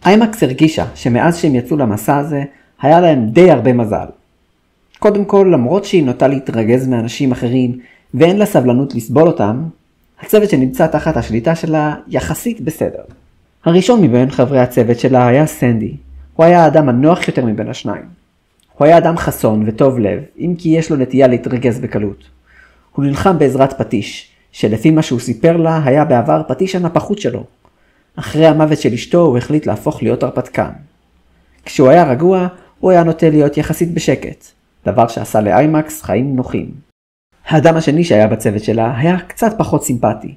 איימקס הרגישה שמאז שהם יצאו למסע הזה, היה להם די הרבה מזל. קודם כל, למרות שהיא נוטה להתרגז מאנשים אחרים, ואין לה סבלנות לסבול אותם, הצוות שנמצא תחת השליטה שלה יחסית בסדר. הראשון מבין חברי הצוות שלה היה סנדי. הוא היה האדם הנוח יותר מבין השניים. הוא היה אדם חסון וטוב לב, אם כי יש לו נטייה להתרגז בקלות. הוא נלחם בעזרת פטיש, שלפי מה שהוא סיפר לה היה בעבר פטיש הנפחות שלו. אחרי המוות של אשתו הוא החליט להפוך להיות הרפתקן. כשהוא היה רגוע, הוא היה נוטה להיות יחסית בשקט, דבר שעשה לאיימקס חיים נוחים. האדם השני שהיה בצוות שלה היה קצת פחות סימפטי.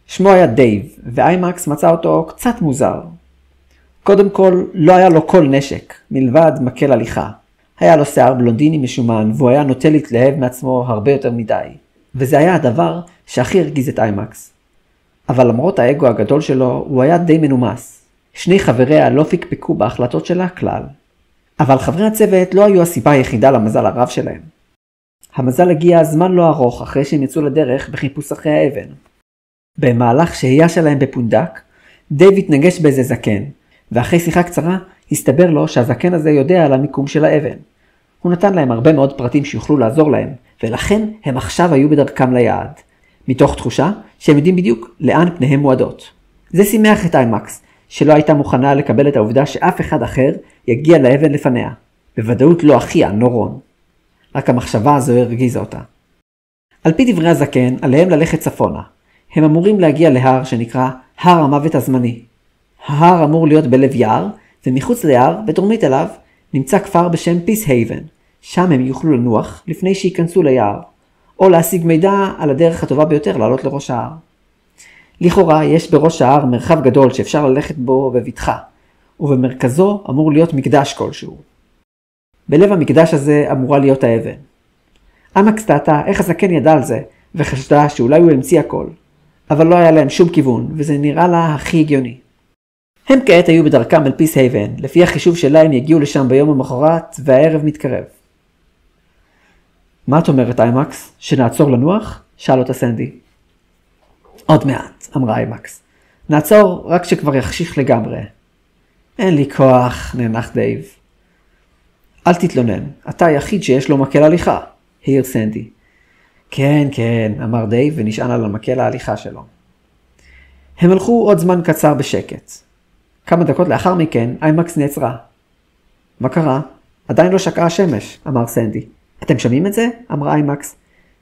שמו היה דייב, ואיימקס מצא אותו קצת מוזר. קודם כל, לא היה לו כל נשק, מלבד מקל הליכה. היה לו שיער בלונדיני משומן, והוא היה נוטה להתלהב מעצמו הרבה יותר מדי. וזה היה הדבר שהכי הרגיז את איימקס. אבל למרות האגו הגדול שלו, הוא היה די מנומס. שני חבריה לא פקפקו בהחלטות שלה כלל. אבל חברי הצוות לא היו הסיבה היחידה למזל הרב שלהם. המזל הגיע זמן לא ארוך אחרי שהם יצאו לדרך בחיפוש אחרי האבן. במהלך שהייה שלהם בפונדק, דייב התנגש באיזה זקן, ואחרי שיחה קצרה הסתבר לו שהזקן הזה יודע על המיקום של האבן. הוא נתן להם הרבה מאוד פרטים שיוכלו לעזור להם, ולכן הם עכשיו היו בדרכם ליעד, מתוך תחושה שהם יודעים בדיוק לאן פניהם מועדות. זה שימח את איימקס, שלא הייתה מוכנה לקבל את העובדה שאף אחד אחר יגיע לאבן לפניה. בוודאות לא אחיה, נורון. רק המחשבה הזו הרגיזה אותה. על פי דברי הזקן, עליהם ללכת צפונה. הם אמורים להגיע להר שנקרא הר המוות הזמני. ההר אמור להיות בלב יער, ומחוץ ליער, בדרומית אליו, נמצא כפר בשם פיס הייבן. שם הם יוכלו לנוח לפני שיכנסו ליער, או להשיג מידע על הדרך הטובה ביותר לעלות לראש ההר. לכאורה יש בראש ההר מרחב גדול שאפשר ללכת בו בבטחה, ובמרכזו אמור להיות מקדש כלשהו. בלב המקדש הזה אמורה להיות האבן. איימקס תהתה איך הזקן ידע על זה, וחשדה שאולי הוא המציא הכל. אבל לא היה להם שום כיוון, וזה נראה לה הכי הגיוני. הם כעת היו בדרכם אל פיס הייבן, לפי החישוב שלה הם יגיעו לשם ביום המחרת, והערב מתקרב. מה את אומרת איימקס? שנעצור לנוח? שאל אותה סנדי. עוד מעט, אמרה איימקס. נעצור רק שכבר יחשיך לגמרי. אין לי כוח, נאנח דייב. אל תתלונן, אתה היחיד שיש לו מקל הליכה, העיר סנדי. כן, כן, אמר דייב ונשען על המקל ההליכה שלו. הם הלכו עוד זמן קצר בשקט. כמה דקות לאחר מכן, איימקס נעצרה. מה קרה? עדיין לא שקעה השמש, אמר סנדי. אתם שומעים את זה? אמרה איימקס.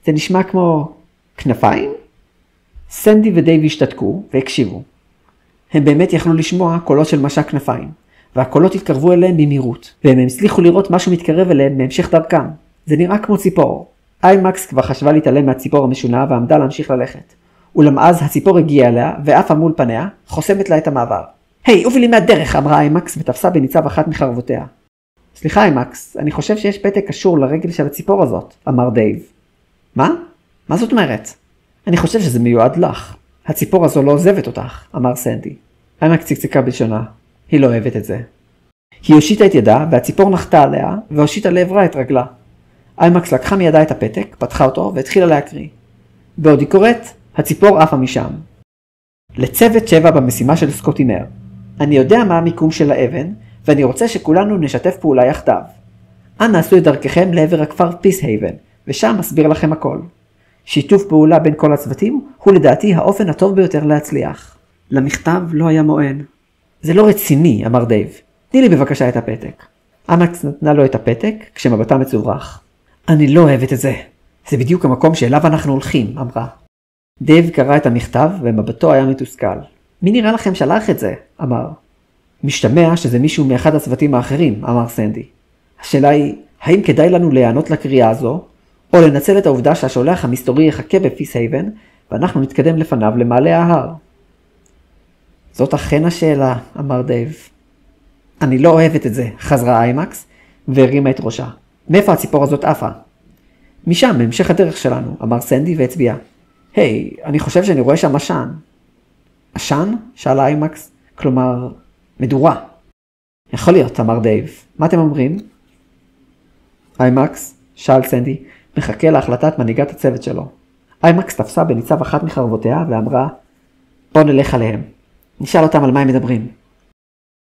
זה נשמע כמו כנפיים? סנדי ודייב השתתקו והקשיבו. הם באמת יכלו לשמוע קולות של משק כנפיים, והקולות התקרבו אליהם במהירות, והם הצליחו לראות משהו מתקרב אליהם בהמשך דרכם. זה נראה כמו ציפור. איימקס כבר חשבה להתעלם מהציפור המשונה ועמדה להמשיך ללכת. אולם אז הציפור הגיעה אליה ועפה מול פניה, חוסמת לה את המעבר. היי, עופי לי מהדרך, אמרה איימקס ותפסה בניצב אחת מחרבותיה. סליחה איימקס, אני חושב שיש פתק קשור לרגל של הציפור הזאת, אמר דייב. מה? מה זאת אומרת? אני חושב שזה מיועד לך. הציפור הזו לא עוזבת אותך, אמר סנדי. איימקס צקצקה בלשונה. היא לא אוהבת את זה. היא הושיטה את ידה והציפור נחתה עליה והושיטה לעברה את רגלה. איימקס לקחה מידה את הפתק, פתחה אותו והתחילה להקריא. בעוד היא קוראת, הציפור עפה משם. לצוות 7 במשימה של סקוטינר. אני יודע מה המיקום של האבן, ואני רוצה שכולנו נשתף פעולה יחדיו. אנא עשו את דרככם לעבר הכפר פיס הייבן, ושם אסביר לכם הכל. שיתוף פעולה בין כל הצוותים הוא לדעתי האופן הטוב ביותר להצליח. למכתב לא היה מוען. זה לא רציני, אמר דייב. תני לי בבקשה את הפתק. איימקס נתנה לו את הפתק כשמבטה מצוברח. אני לא אוהבת את זה. זה בדיוק המקום שאליו אנחנו הולכים, אמרה. דייב קרא את המכתב ומבטו היה מתוסכל. מי נראה לכם שלח את זה? אמר. משתמע שזה מישהו מאחד הצוותים האחרים, אמר סנדי. השאלה היא, האם כדאי לנו להיענות לקריאה הזו, או לנצל את העובדה שהשולח המסתורי יחכה בפיס הייבן, ואנחנו נתקדם לפניו למעלה ההר? זאת אכן השאלה, אמר דייב. אני לא אוהבת את זה, חזרה איימקס, והרימה את ראשה. מאיפה הציפור הזאת עפה? משם, בהמשך הדרך שלנו, אמר סנדי והצביע. היי, אני חושב שאני רואה שם עשן. עשן? שאלה איימקס. כלומר, מדורה. יכול להיות, אמר דייב. מה אתם אומרים? איימקס, שאל סנדי, מחכה להחלטת מנהיגת הצוות שלו. איימקס תפסה בניצב אחת מחרבותיה ואמרה, בוא נלך עליהם. נשאל אותם על מה הם מדברים.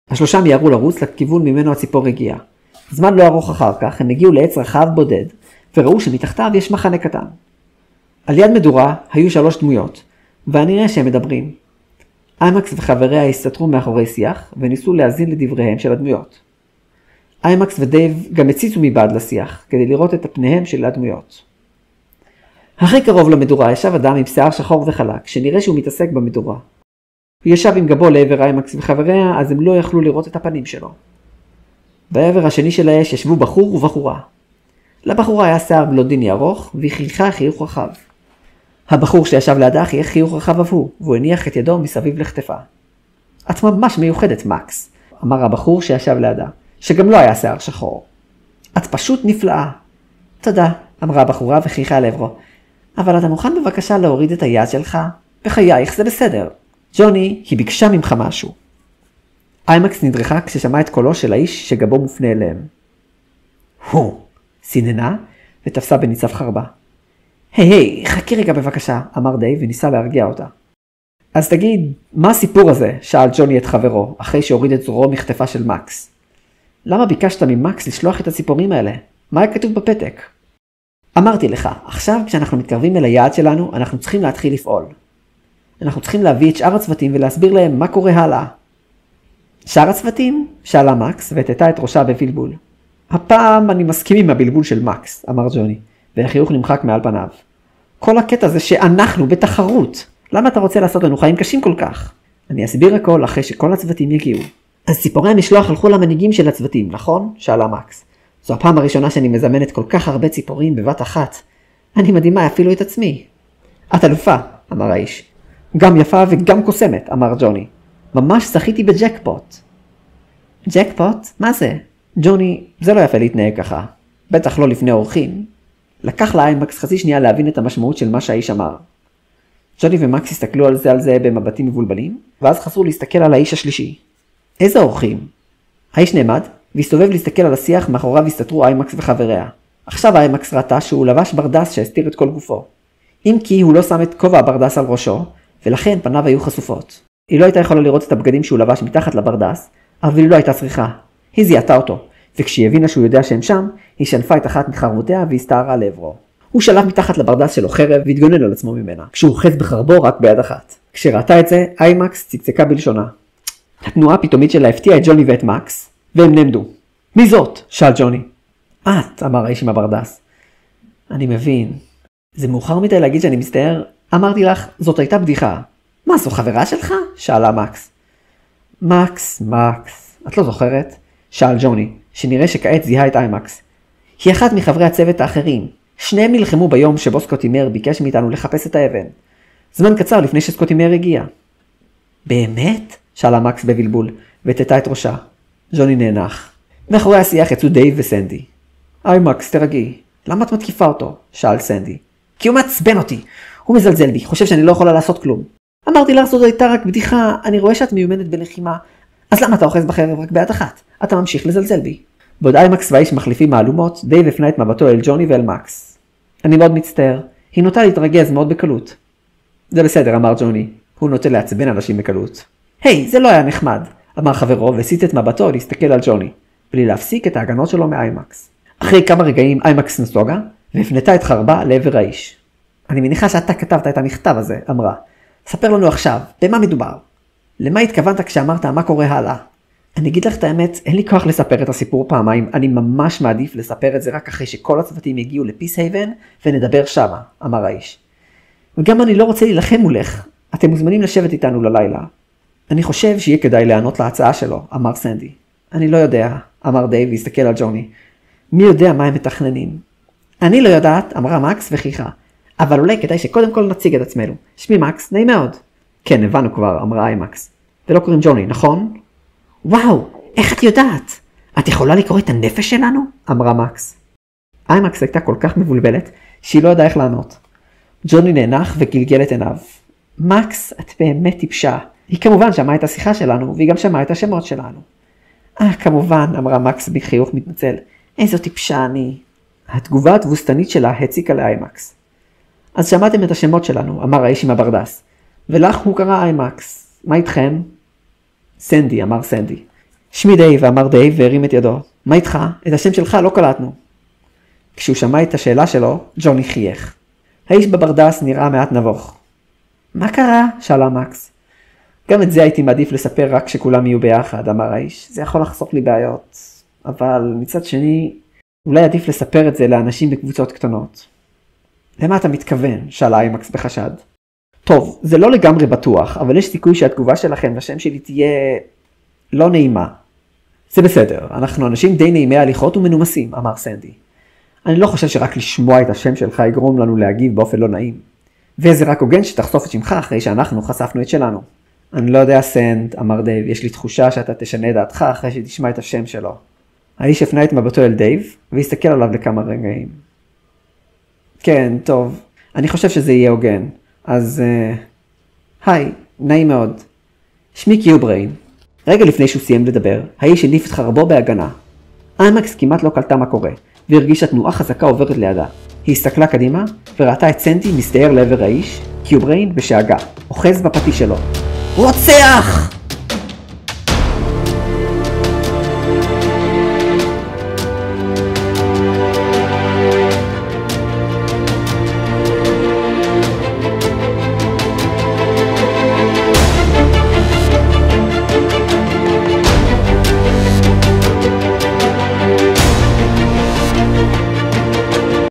השלושה מיהרו לרוץ לכיוון ממנו הציפור הגיעה. זמן לא ארוך אחר כך הם הגיעו לעץ רחב בודד, וראו שמתחתיו יש מחנה קטן. על יד מדורה היו 3 דמויות, ואני רואה שהם מדברים. איימקס וחבריה הסתתרו מאחורי שיח, וניסו להאזין לדבריהם של הדמויות. איימקס ודייב גם הציצו מבעד לשיח, כדי לראות את פניהם של הדמויות. הכי קרוב למדורה ישב אדם עם שיער שחור וחלק, שנראה שהוא מתעסק במדורה. הוא ישב עם גבו לעבר איימקס וחבריה, אז הם לא יכלו לראות את הפנים שלו. בעבר השני של האש ישבו בחור ובחורה. לבחורה היה שיער בלונדיני ארוך, והיא חייכה חיוך רחב. הבחור שישב לידה חייך חיוך רחב אף הוא, והוא הניח את ידו מסביב לכתפה. את ממש מיוחדת, מקס, אמר הבחור שישב לידה, שגם לא היה שיער שחור. את פשוט נפלאה. תודה, אמרה הבחורה וחייכה לעברו. אבל אתה מוכן בבקשה להוריד את היד שלך? בחייך, זה בסדר. ג'וני, היא ביקשה ממך משהו. איימקס נדרכה כששמע את קולו של האיש שגבו מופנה אליהם. הוא, סיננה ותפסה בניצב חרבה. היי, חכי רגע בבקשה, אמר דייב וניסה להרגיע אותה. אז תגיד, מה הסיפור הזה? שאל ג'וני את חברו, אחרי שהוריד את זרועו מכתפה של מקס. למה ביקשת ממקס לשלוח את הציפורים האלה? מה היה כתוב בפתק? אמרתי לך, עכשיו כשאנחנו מתקרבים אל היעד שלנו, אנחנו צריכים להתחיל לפעול. אנחנו צריכים להביא את שאר הצוותים ולהסביר להם מה קורה הלאה. שאר הצוותים? שאלה מקס ותתה את ראשה בבלבול. הפעם אני מסכים עם הבלבול של מקס, אמר ג'וני, והחיוך נמחק מעל פניו. כל הקטע זה שאנחנו בתחרות. למה אתה רוצה לעשות לנו חיים קשים כל כך? אני אסביר הכל אחרי שכל הצוותים יגיעו. אז ציפורי המשלוח הלכו למנהיגים של הצוותים, נכון? שאלה מקס. זו הפעם הראשונה שאני מזמנת כל כך הרבה ציפורים בבת אחת. אני מדהימה אפילו את עצמי. את אלופה, אמר האיש. גם יפה וגם קוסמת, אמר ג'וני. ממש זכיתי בג'קפוט. ג'קפוט? מה זה? ג'וני, זה לא יפה להתנהג ככה. בטח לא לפני אורחים. לקח לאיימקס חצי שנייה להבין את המשמעות של מה שהאיש אמר. ג'וני ומקס הסתכלו על זה במבטים מבולבלים, ואז חזרו להסתכל על האיש השלישי. איזה אורחים? האיש נעמד, והסתובב להסתכל על השיח, מאחוריו הסתתרו איימקס וחבריה. עכשיו איימקס ראתה שהוא לבש ברדס שהסתיר את כל גופו. אם כי הוא לא שם את כובע הברדס על ראשו, ולכן פניו היו חשופות. היא לא הייתה יכולה לראות את הבגדים שהוא לבש מתחת לברדס, אבל היא לא הייתה צריכה. היא זיהתה אותו, וכשהיא הבינה שהוא יודע שהם שם, היא שנפה את אחת מחרבותיה והסתערה לעברו. הוא שלף מתחת לברדס שלו חרב והתגונן על עצמו ממנה, כשהוא חץ בחרבו רק ביד אחת. כשראתה את זה, איימקס צקצקה בלשונה. התנועה הפתאומית שלה הפתיעה את ג'וני ואת מקס, והם נעמדו. מי זאת? שאל ג'וני. את, אמר האיש עם הברדס. אני מבין. זה מאוחר מדי להגיד שאני מסתער. אמרתי לך, זאת הייתה בדיחה. מה, זו חברה שלך? שאלה מקס. מקס, את לא זוכרת? שאל ג'וני, שנראה שכעת זיהה את איימקס. היא אחת מחברי הצוות האחרים. שניהם נלחמו ביום שבו סקוטימר ביקש מאיתנו לחפש את האבן. זמן קצר לפני שסקוטימר הגיע. באמת? שאלה מקס בבלבול, ותתה את ראשה. ג'וני נאנח. מאחורי השיח יצאו דייב וסנדי. איימקס, תרגי. למה את מתקיפה אותו? שאל סנדי. כי הוא מעצבן אותי. הוא מזלזל בי, חושב שאני לא יכולה לעשות כלום. אמרתי לך, זאת הייתה רק בדיחה, אני רואה שאת מיומנת בלחימה. אז למה אתה אוחז בחרב רק ביד אחת? אתה ממשיך לזלזל בי. בעוד איימקס והאיש מחליפים מהלומות, דייב הפנה את מבטו אל ג'וני ואל מקס. אני מאוד מצטער. היא נוטה להתרגז מאוד בקלות. זה בסדר, אמר ג'וני. הוא נוטה לעצבן אנשים בקלות. היי, זה לא היה נחמד, אמר חברו והסיט את מבטו להסתכל על ג'וני, בלי להפסיק את ההגנות שלו מאיימקס. אחרי כמה רגעים איימקס נסוגה, והפנתה את חרבה לעבר האיש. אני מניחה שאתה כתבת את המכתב הזה, אמרה. ספר לנו עכשיו, במה מדובר? למה התכוונת כשאמרת מה קורה הלאה? אני אגיד לך את האמת, אין לי כוח לספר את הסיפור פעמיים, אני ממש מעדיף לספר את זה רק אחרי שכל הצוותים יגיעו לפיס הייבן, ונדבר שמה, אמר האיש. וגם אני לא רוצה להילחם מולך, אתם מוזמנים לשבת איתנו ללילה. אני חושב שיהיה כדאי לענות להצעה שלו, אמר סנדי. אני לא יודע, אמר דייב והסתכל על ג'וני. מי יודע מה הם מתכננים? אני לא יודעת, אמרה מקס וחייכה. אבל אולי כדאי שקודם כל נציג את עצמנו. שמי מקס, נעים מאוד. כן, הבנו כבר, אמרה איימקס. ולא קוראים ג'וני, נכון? וואו, איך את יודעת? את יכולה לקרוא את הנפש שלנו? אמרה מקס. איימקס הייתה כל כך מבולבלת, שהיא לא ידעה איך לענות. ג'וני נאנח וגלגל את עיניו. מקס, את באמת טיפשה. היא כמובן שמעה את השיחה שלנו, והיא גם שמעה את השמות שלנו. כמובן, אמרה מקס בחיוך מתנצל. איזו טיפשה אני. התגובה התבוסתנית שלה הציקה לאיימקס. אז שמעתם את השמות שלנו, אמר האיש עם הברדס. ולך הוא קרא איימקס. מה איתכם? סנדי, אמר סנדי. שמי דייב, אמר דייב והרים את ידו. מה איתך? את השם שלך לא קלטנו. כשהוא שמע את השאלה שלו, ג'וני חייך. האיש בברדס נראה מעט נבוך. מה קרה? שאלה מקס. גם את זה הייתי מעדיף לספר רק כשכולם יהיו ביחד, אמר האיש. זה יכול לחסוך לי בעיות. אבל מצד שני, אולי עדיף לספר את זה לאנשים בקבוצות קטנות. למה אתה מתכוון? שאלה אימקס בחשד. טוב, זה לא לגמרי בטוח, אבל יש סיכוי שהתגובה שלכם לשם שלי תהיה לא נעימה. זה בסדר, אנחנו אנשים די נעימי הליכות ומנומסים, אמר סנדי. אני לא חושב שרק לשמוע את השם שלך יגרום לנו להגיב באופן לא נעים. וזה רק הוגן שתחשוף את שמך אחרי שאנחנו חשפנו את שלנו. אני לא יודע סנד, אמר דייב, יש לי תחושה שאתה תשנה דעתך אחרי שתשמע את השם שלו. האיש הפנה את מבטו אל דייב, והסתכל עליו לכמה רגעים. כן, טוב, אני חושב שזה יהיה הוגן. אז, היי, נעים מאוד. שמי קיובריין. רגע לפני שהוא סיים לדבר, האיש הניף את חרבו בהגנה. אימקס כמעט לא קלטה מה קורה, והרגישה תנועה חזקה עוברת לידה. היא הסתכלה קדימה, וראתה את סנדי מסתער לעבר האיש, קיובריין בשאגה, אוחז בפטיש שלו. רוצח!